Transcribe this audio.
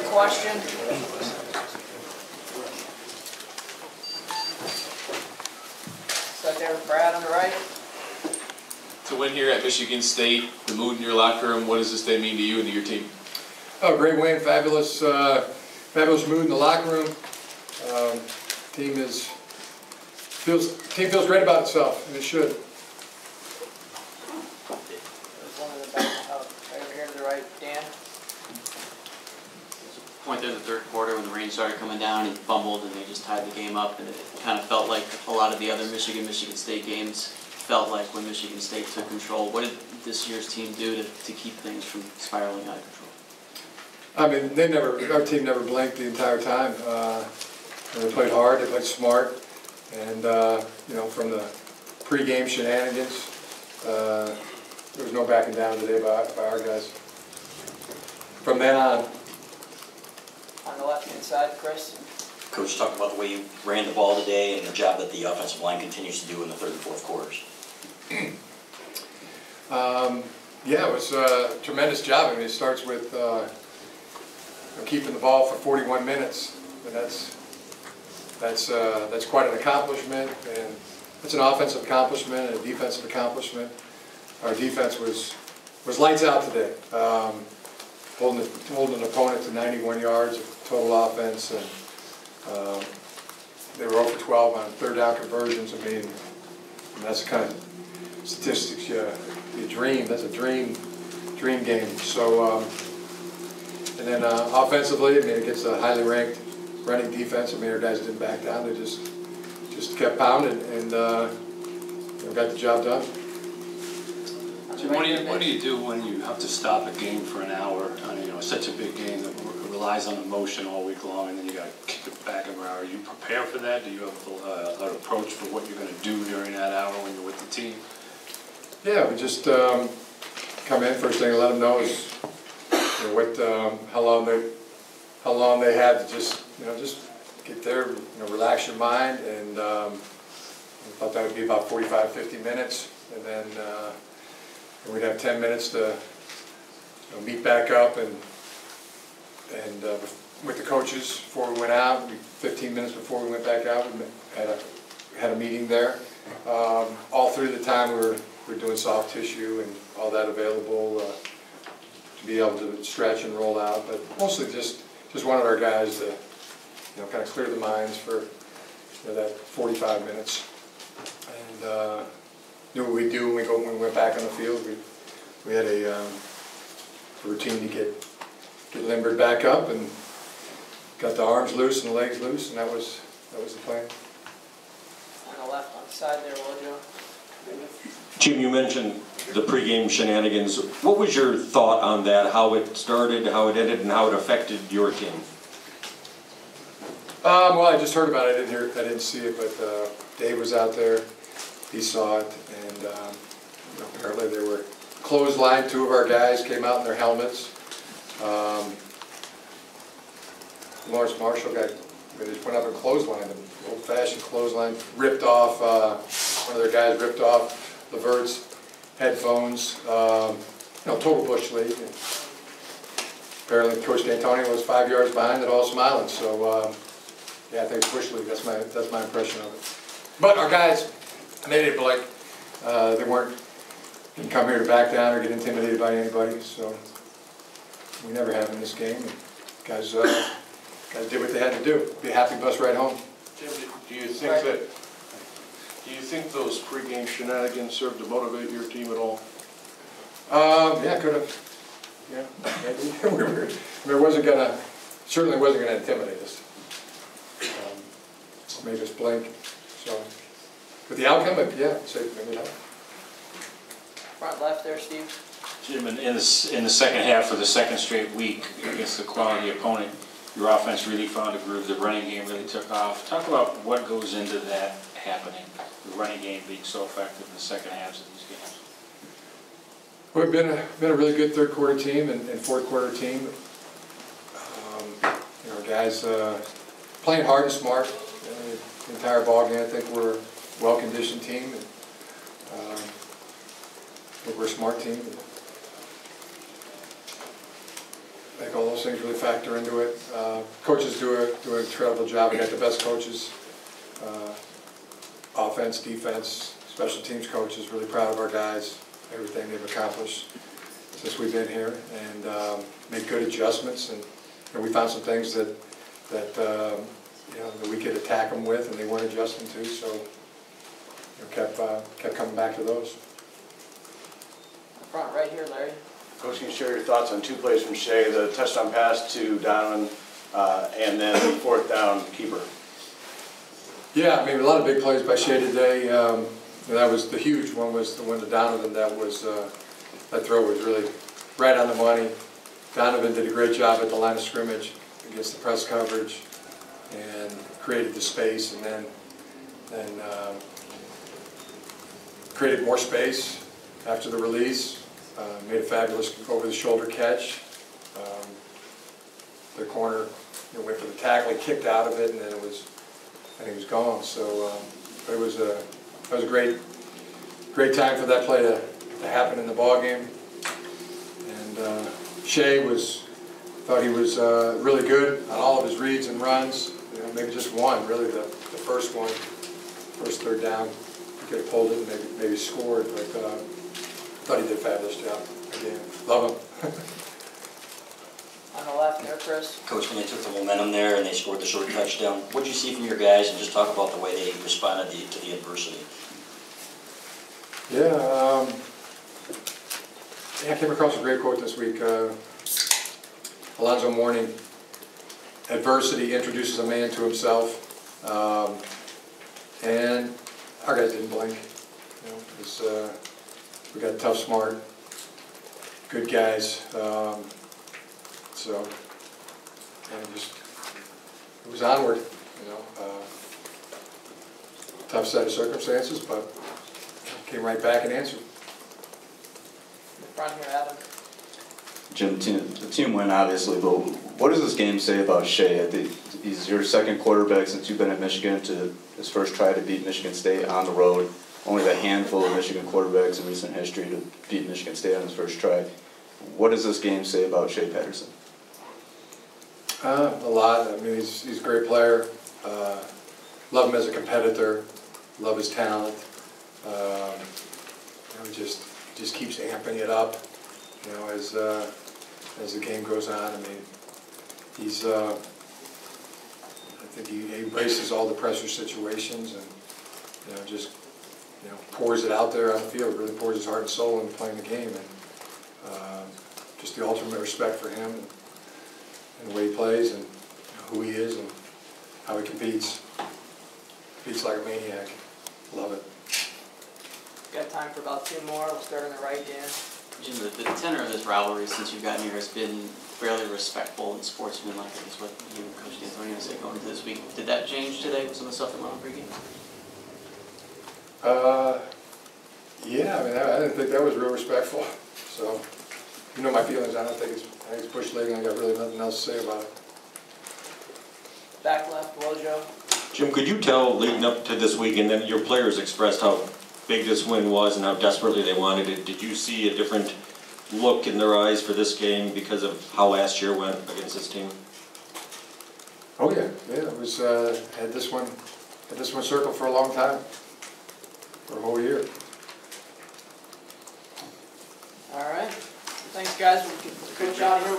question? Start there with Brad on the right. To win here at Michigan State, the mood in your locker room, what does this day mean to you and to your team? Oh, great win, fabulous, fabulous mood in the locker room. Team feels great about itself, and it should. There's one in the back, right over here to the right, Dan. Point there in the third quarter when the rain started coming down, he fumbled and they just tied the game up, and it kind of felt like a lot of the other Michigan State games felt like when Michigan State took control. What did this year's team do to keep things from spiraling out of control? I mean, our team never blinked the entire time. They played hard, they played smart, and you know, from the pregame shenanigans, there was no backing down today by our guys. From then on. On the left-hand side, Chris. Coach, talk about the way you ran the ball today and the job that the offensive line continues to do in the third and fourth quarters. Yeah, it was a tremendous job. I mean, it starts with keeping the ball for 41 minutes, and that's quite an accomplishment, and it's an offensive accomplishment and a defensive accomplishment. Our defense was lights out today, holding an opponent to 91 yards of total offense, and they were 0 for 12 on third down conversions. I mean, that's the kind of statistics you dream. That's a dream game. So, and then offensively, I mean, against a highly ranked running defense, I mean, our guys didn't back down. They just kept pounding and got the job done. Jim, what do you do when you have to stop a game for an hour? You know, such a big game that relies on emotion all week long, and then you got to kick it back an hour. Are you prepared for that? Do you have an approach for what you're going to do during that hour when you're with the team? Yeah, we just come in. First thing I let them know is how long they had to just get there, relax your mind, and I thought that would be about 45, 50 minutes, and then we'd have 10 minutes to meet back up and with the coaches before we went out. 15 minutes before we went back out, we had a meeting there. All through the time we were doing soft tissue and all that available to be able to stretch and roll out, but mostly just wanted our guys to kind of clear the minds for that 45 minutes, and knew what we do when we went back on the field. We had a routine to get limbered back up and got the arms loose and the legs loose, and that was the plan. On the left, on the side there, Wojo. Jim, you mentioned the pregame shenanigans. What was your thought on that? How it started, how it ended, and how it affected your team? Well, I just heard about it. I didn't see it, but Dave was out there. He saw it, and apparently they were clotheslined. Two of our guys came out in their helmets. Lawrence Marshall they just went up and clotheslined him. Old-fashioned clothesline. Ripped off, one of their guys ripped off Levert's headphones. Total bush league. And apparently Coach D'Antonio was 5 yards behind it, all smiling. So yeah, I think it's bush league. That's my impression of it. But our guys, they didn't blink. They didn't come here to back down or get intimidated by anybody. So we never have in this game. And guys did what they had to do. Be a happy bus ride home. Jim, do you think those pregame shenanigans served to motivate your team at all? Yeah, could have. Yeah, maybe. Certainly wasn't gonna intimidate us. Made us blink. So, with the outcome, yeah, maybe not. Front left there, Steve. Jim, in the second half for the second straight week against the quality opponent, your offense really found a groove. The running game really took off. Talk about what goes into that happening, the running game being so effective in the second halves of these games. Well, we've been a really good third quarter team and fourth quarter team. Our guys playing hard and smart. The entire ball game, I think we're a well-conditioned team. And, I think we're a smart team. I think all those things really factor into it. Coaches do an incredible job. We got the best coaches, offense, defense, special teams coaches. Really proud of our guys, everything they've accomplished since we've been here, and made good adjustments. And we found some things that you know, that we could attack them with, and they weren't adjusting to. So you know, kept coming back to those. Front right here, Larry. Coach, can you share your thoughts on two plays from Shea, the touchdown pass to Donovan, and then the fourth down keeper? Yeah, I mean, a lot of big plays by Shea today. And that was the huge one, was the one to Donovan. That was that throw was really right on the money. Donovan did a great job at the line of scrimmage against the press coverage and created the space, and then created more space after the release. Made a fabulous over-the-shoulder catch. The corner, you know, went for the tackle, he kicked out of it, and then it was, I think he was gone. So but it was a great time for that play to happen in the ball game. And Shea thought he was really good on all of his reads and runs. You know, maybe just one, really the first one, first third down. He could have pulled it and maybe scored, but thought he did a fabulous job. Again, love him. On the left there, Chris. Coach, when they took the momentum there and they scored the short touchdown, what did you see from your guys, and just talk about the way they responded to the adversity? Yeah, I came across a great quote this week. Alonzo Mourning, adversity introduces a man to himself, and our guys didn't blink. You know, we got tough, smart, good guys. So, and just, it was onward, you know. Tough set of circumstances, but came right back and answered. In the front here, Adam. Jim, the team win obviously, but what does this game say about Shea? He's your second quarterback since you've been at Michigan, to his first try to beat Michigan State on the road. Only a handful of Michigan quarterbacks in recent history to beat Michigan State on his first try. What does this game say about Shea Patterson? A lot. I mean, he's a great player. Love him as a competitor. Love his talent. You know, just keeps amping it up. You know, as the game goes on. I mean, he's. I think he embraces all the pressure situations, and you know, just pours it out there on the field. Really pours his heart and soul into playing the game, and just the ultimate respect for him and the way he plays, and who he is, and how he competes. Competes like a maniac. Love it. Got time for about two more. We'll start on the right, Dan. Jim, the tenor of this rivalry since you've gotten here has been fairly respectful and sportsmanlike. I guess what you and Coach D'Antonio said going into this week. Did that change today with some of the stuff that went on pregame? Yeah, I mean, I didn't think that was real respectful. So, you know my feelings. I think it's bush league, and I got really nothing else to say about it. Back left, Wojo. Jim, could you tell, leading up to this week, and then your players expressed how big this win was and how desperately they wanted it. Did you see a different look in their eyes for this game because of how last year went against this team? Oh yeah, it was. Had this one circled for a long time, for a whole year. All right. Thanks, guys. We'll get Coach out here.